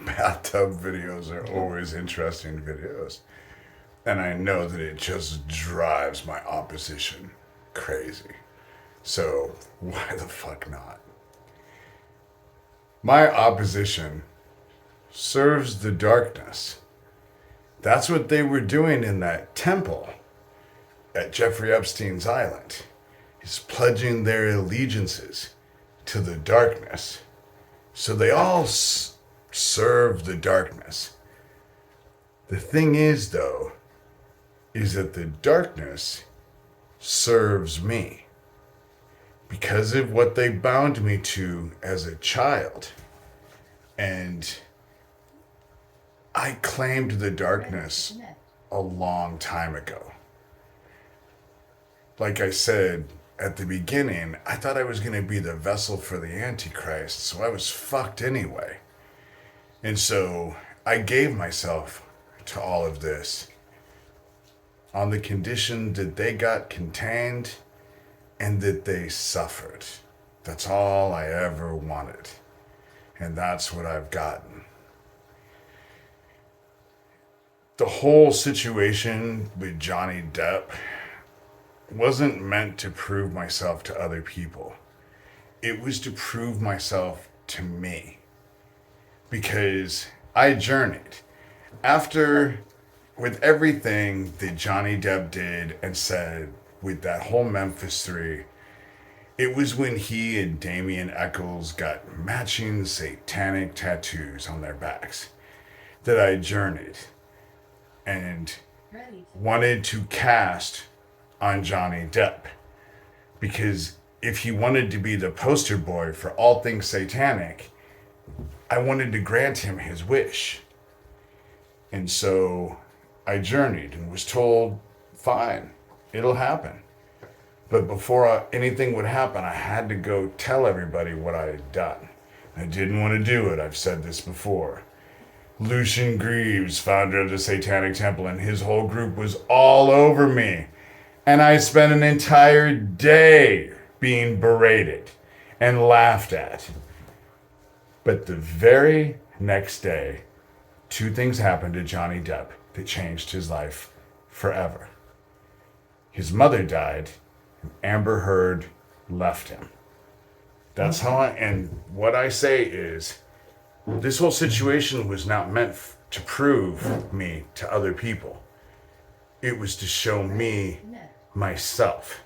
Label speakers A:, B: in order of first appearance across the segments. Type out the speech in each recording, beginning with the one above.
A: Bathtub videos are always interesting videos. And I know that it just drives my opposition crazy. So, why the fuck not? My opposition serves the darkness. That's what they were doing in that temple at Jeffrey Epstein's island. He's pledging their allegiances to the darkness. So they all serve the darkness. The thing is, though, is that the darkness serves me because of what they bound me to as a child. And I claimed the darkness a long time ago. Like I said at the beginning, I thought I was going to be the vessel for the Antichrist, so I was fucked anyway. And so I gave myself to all of this on the condition that they got contained and that they suffered. That's all I ever wanted. And that's what I've gotten. The whole situation with Johnny Depp wasn't meant to prove myself to other people. It was to prove myself to me. Because I journeyed. After, with everything that Johnny Depp did and said with that whole Memphis 3, it was when he and Damien Eccles got matching satanic tattoos on their backs that I journeyed and wanted to cast on Johnny Depp, because if he wanted to be the poster boy for all things satanic, I wanted to grant him his wish. And so I journeyed and was told, fine, it'll happen. But before anything would happen, I had to go tell everybody what I had done. I didn't want to do it. I've said this before. Lucien Greaves, founder of the Satanic Temple, and his whole group was all over me. And I spent an entire day being berated and laughed at. But the very next day, two things happened to Johnny Depp that changed his life forever. His mother died, and Amber Heard left him. That's how and what I say is, this whole situation was not meant to prove me to other people. It was to show me myself.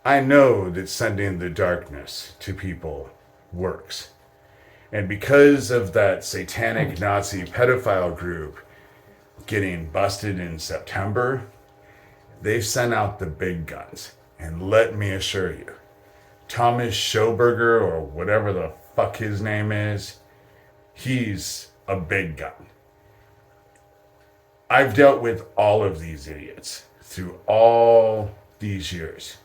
A: I know that sending the darkness to people works. And because of that satanic Nazi pedophile group getting busted in September, they've sent out the big guns. And let me assure you, Thomas Schoberger, or whatever the fuck his name is, he's a big gun. I've dealt with all of these idiots through all these years.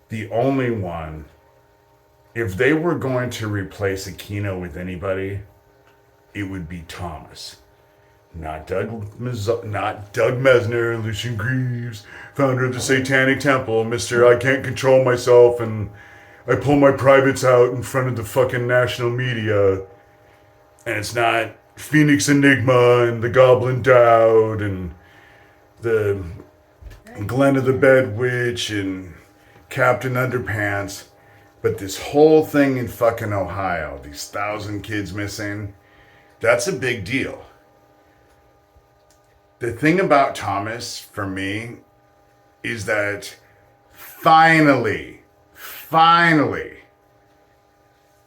A: The only one, if they were going to replace Aquino with anybody, it would be Thomas. Not Doug Mesner, Lucien Greaves, founder of the Satanic Temple, Mr. I can't control myself and I pull my privates out in front of the fucking national media. And it's not Phoenix Enigma and the Goblin Dowd and the Glenna the Bed Witch and Captain Underpants. But this whole thing in fucking Ohio, these 1,000 kids missing, that's a big deal. The thing about Thomas, for me, is that finally,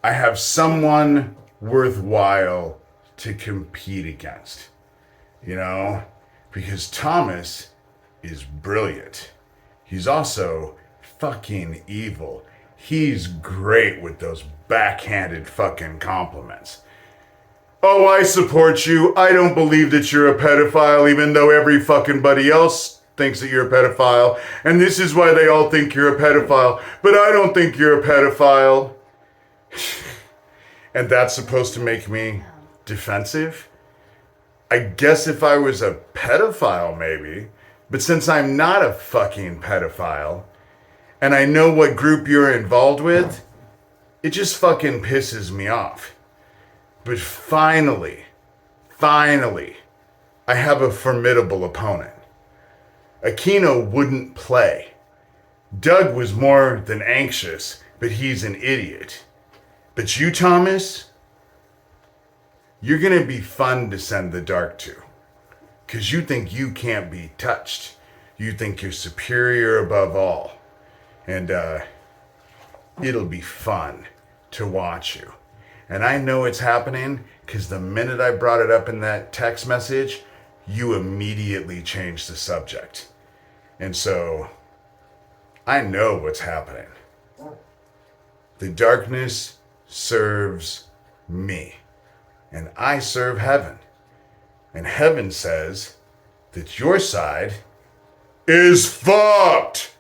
A: I have someone worthwhile to compete against. You know? Because Thomas is brilliant. He's also fucking evil. He's great with those backhanded fucking compliments. Oh, I support you. I don't believe that you're a pedophile, even though every fucking buddy else thinks that you're a pedophile. And this is why they all think you're a pedophile. But I don't think you're a pedophile. And that's supposed to make me defensive? I guess if I was a pedophile, maybe. But since I'm not a fucking pedophile, and I know what group you're involved with, it just fucking pisses me off. But finally, I have a formidable opponent. Aquino wouldn't play. Doug was more than anxious, but he's an idiot. But you, Thomas, you're gonna be fun to send the dark to. 'Cause you think you can't be touched. You think you're superior above all. And it'll be fun to watch you. And I know it's happening because the minute I brought it up in that text message, you immediately changed the subject. And so I know what's happening. The darkness serves me, and I serve heaven. And heaven says that your side is fucked.